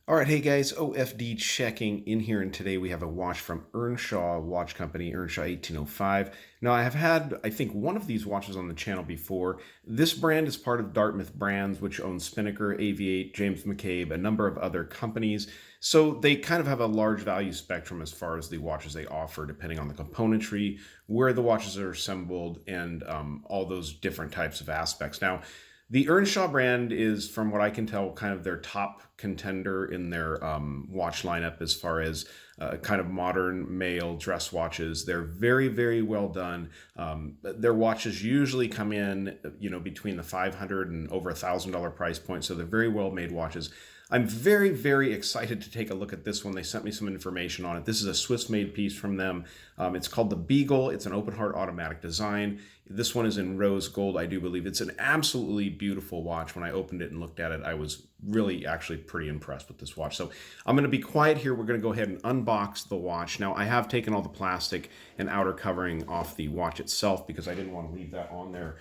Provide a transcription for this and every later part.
All right, hey guys, OFD checking in here, and today we have a watch from Earnshaw Watch Company, Earnshaw 1805. Now, I have had, I think, one of these watches on the channel before. This brand is part of Dartmouth Brands, which owns Spinnaker, Aviate, James McCabe, a number of other companies. So they kind of have a large value spectrum as far as the watches they offer, depending on the componentry, where the watches are assembled, and all those different types of aspects. Now, the Earnshaw brand is, from what I can tell, kind of their top contender in their watch lineup as far as kind of modern male dress watches. They're very, very well done. Their watches usually come in, between the $500 and over $1,000 price point. So they're very well made watches. I'm very, very excited to take a look at this one. They sent me some information on it. This is a Swiss-made piece from them. It's called the Beagle. It's an open heart automatic design. This one is in rose gold, I do believe. It's an absolutely beautiful watch. When I opened it and looked at it, I was really actually pretty impressed with this watch. So I'm going to be quiet here. We're going to go ahead and unbox the watch. Now, I have taken all the plastic and outer covering off the watch itself because I didn't want to leave that on there,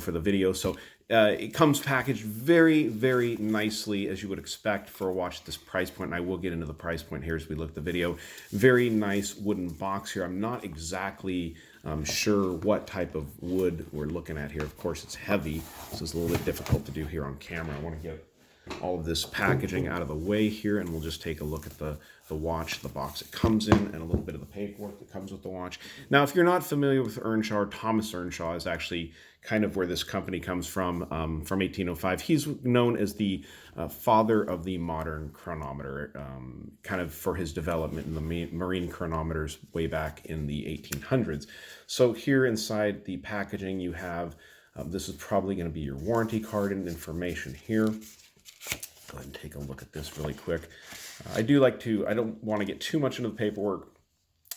for the video. So it comes packaged very, very nicely, as you would expect for a watch at this price point. And I will get into the price point here as we look at the video. Very nice wooden box here. I'm not exactly sure what type of wood we're looking at here. Of course, it's heavy, so it's a little bit difficult to do here on camera. I want to get all of this packaging out of the way here, and we'll just take a look at the watch, the box it comes in, and a little bit of the paperwork that comes with the watch. Now, if you're not familiar with Earnshaw, Thomas Earnshaw is actually kind of where this company comes from 1805. He's known as the father of the modern chronometer, kind of for his development in the marine chronometers way back in the 1800s. So here inside the packaging, you have, this is probably going to be your warranty card and information here. Go ahead and take a look at this really quick. I don't want to get too much into the paperwork,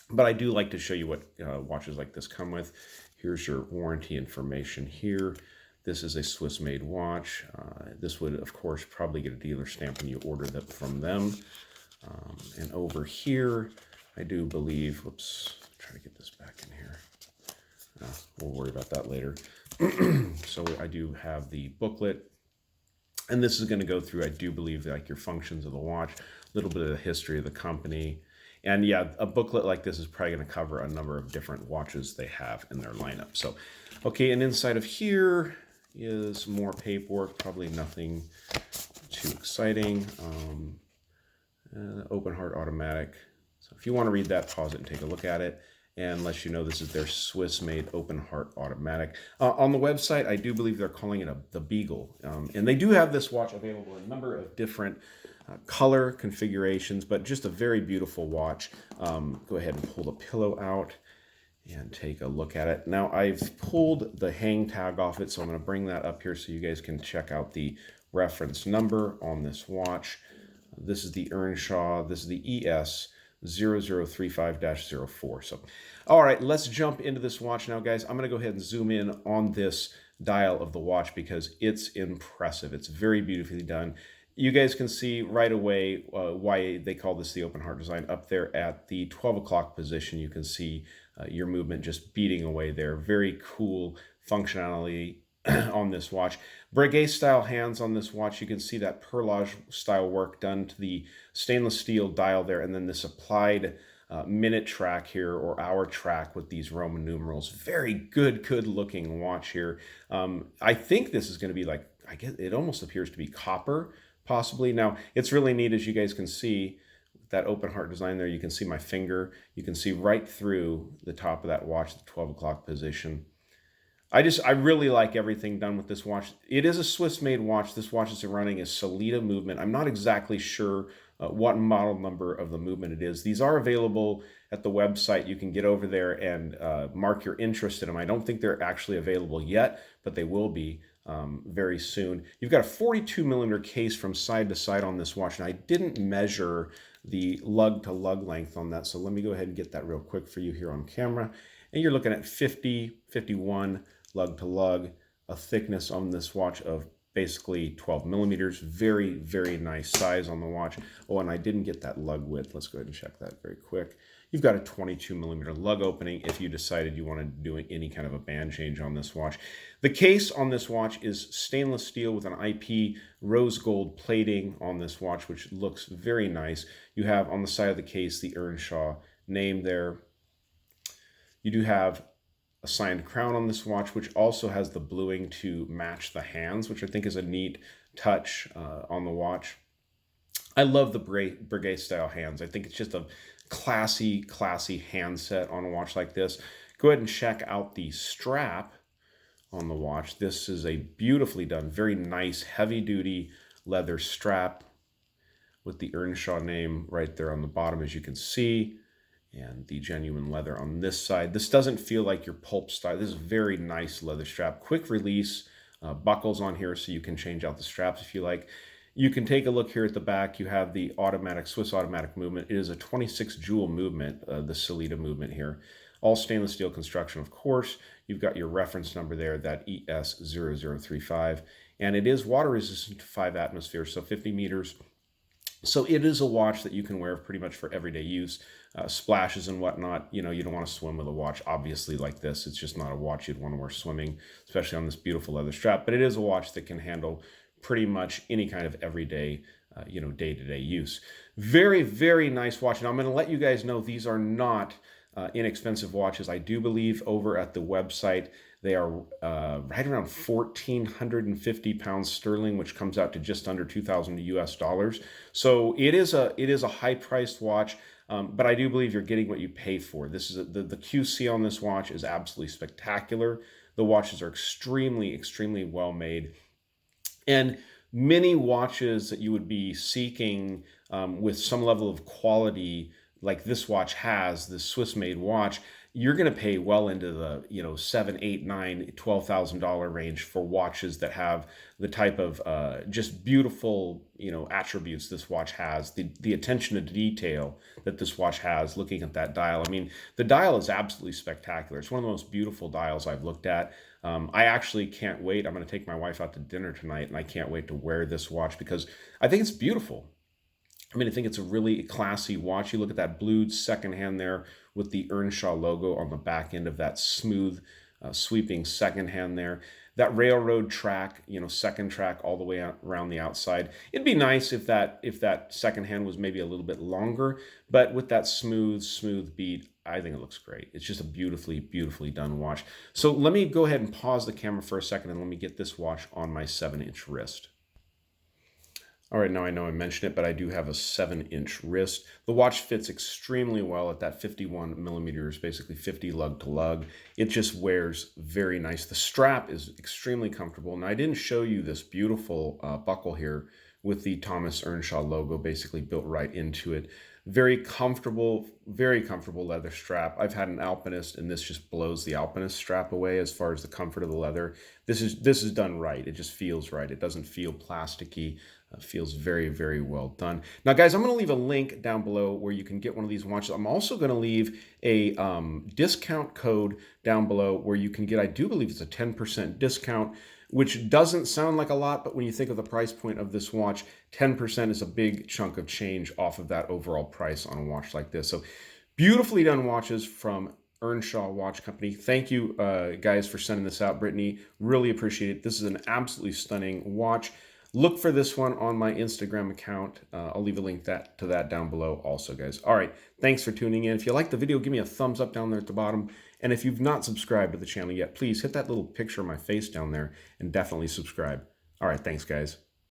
but I do like to show you what watches like this come with. Here's your warranty information here. This is a Swiss-made watch. This would, of course, probably get a dealer stamp when you order that from them. And over here, I do believe, whoops, try to get this back in here. We'll worry about that later. So I do have the booklet. And this is going to go through, I do believe, like your functions of the watch, a little bit of the history of the company. And yeah, a booklet like this is probably going to cover a number of different watches they have in their lineup. So, okay, and inside of here is more paperwork, probably nothing too exciting. Open heart automatic. So if you want to read that, pause it and take a look at it. And let you know this is their Swiss-made open heart automatic. On the website, I do believe they're calling it the Beagle. And they do have this watch available in a number of different color configurations, but just a very beautiful watch. Go ahead and pull the pillow out and take a look at it. Now, I've pulled the hang tag off it, so I'm going to bring that up here so you guys can check out the reference number on this watch. This is the Earnshaw. This is the ES 0035-04. So, all right, let's jump into this watch now, guys. I'm going to go ahead and zoom in on this dial of the watch because it's impressive. It's very beautifully done. You guys can see right away why they call this the open heart design. Up there at the 12 o'clock position, you can see your movement just beating away there. Very cool functionality on this watch. Breguet style hands on this watch. You can see that perlage style work done to the stainless steel dial there, and then this applied minute track here, or hour track with these Roman numerals. Very good looking watch here. I think this is going to be like, I guess it almost appears to be copper, possibly. Now, it's really neat, as you guys can see, that open heart design there. You can see my finger. You can see right through the top of that watch, the 12 o'clock position. I really like everything done with this watch. It is a Swiss-made watch. This watch is running a Solita movement. I'm not exactly sure what model number of the movement it is. These are available at the website. You can get over there and mark your interest in them. I don't think they're actually available yet, but they will be very soon. You've got a 42 millimeter case from side to side on this watch, and I didn't measure the lug to lug length on that, so let me go ahead and get that real quick for you here on camera. And you're looking at 50, 51 lug to lug, a thickness on this watch of basically 12 millimeters. Very, very nice size on the watch. Oh, and I didn't get that lug width. Let's go ahead and check that very quick. You've got a 22 millimeter lug opening if you decided you wanted to do any kind of a band change on this watch. The case on this watch is stainless steel with an IP rose gold plating on this watch, which looks very nice. You have on the side of the case the Earnshaw name there. You do have a signed crown on this watch, which also has the bluing to match the hands, which I think is a neat touch on the watch. I love the Breguet style hands. I think it's just a classy handset on a watch like this. Go ahead and check out the strap on the watch. This is a beautifully done, very nice, heavy-duty leather strap with the Earnshaw name right there on the bottom, as you can see, and the genuine leather on this side. This doesn't feel like your pulp style. This is a very nice leather strap. Quick release, buckles on here so you can change out the straps if you like. You can take a look here at the back. You have the Swiss automatic movement. It is a 26 jewel movement, the Sellita movement here. All stainless steel construction, of course. You've got your reference number there, that ES0035. And it is water resistant to 5 atmospheres, so 50 meters. So it is a watch that you can wear pretty much for everyday use. Splashes and whatnot, you don't want to swim with a watch, obviously, like this. It's just not a watch you'd want to wear swimming, especially on this beautiful leather strap. But it is a watch that can handle pretty much any kind of everyday, day-to-day use. Very, very nice watch. And I'm going to let you guys know these are not inexpensive watches. I do believe over at the website they are right around 1,450 pounds sterling, which comes out to just under 2,000 US dollars. So it is a high-priced watch, but I do believe you're getting what you pay for. This is the QC on this watch is absolutely spectacular. The watches are extremely well made. And many watches that you would be seeking with some level of quality, like this watch has, this Swiss-made watch, you're going to pay well into the $7,000, $8,000, $9,000, $12,000 range for watches that have the type of just beautiful attributes this watch has. The attention to detail that this watch has. Looking at that dial, I mean, the dial is absolutely spectacular. It's one of the most beautiful dials I've looked at. I actually can't wait. I'm going to take my wife out to dinner tonight, and I can't wait to wear this watch because I think it's beautiful. I mean, I think it's a really classy watch. You look at that blued second hand there with the Earnshaw logo on the back end of that smooth, sweeping second hand there. That railroad track, second track all the way around the outside. It'd be nice if that second hand was maybe a little bit longer, but with that smooth beat, I think it looks great. It's just a beautifully done watch. So let me go ahead and pause the camera for a second and let me get this watch on my 7-inch wrist. All right, now I know I mentioned it, but I do have a 7-inch wrist. The watch fits extremely well at that 51 millimeters, basically 50 lug to lug. It just wears very nice. The strap is extremely comfortable. And I didn't show you this beautiful buckle here with the Thomas Earnshaw logo basically built right into it. Very comfortable leather strap. I've had an Alpinist, and this just blows the Alpinist strap away as far as the comfort of the leather. This is done right. It just feels right. It doesn't feel plasticky. Feels very well done. Now, guys, I'm going to leave a link down below where you can get one of these watches. I'm also going to leave a discount code down below where you can get, I do believe it's a 10% discount, which doesn't sound like a lot, but when you think of the price point of this watch, 10% is a big chunk of change off of that overall price on a watch like this. So beautifully done watches from Earnshaw Watch Company. Thank you, guys, for sending this out, Brittany. Really appreciate it. This is an absolutely stunning watch. Look for this one on my Instagram account. I'll leave a link to that down below also, guys. All right, thanks for tuning in. If you like the video, give me a thumbs up down there at the bottom. And if you've not subscribed to the channel yet, please hit that little picture of my face down there and definitely subscribe. All right, thanks, guys.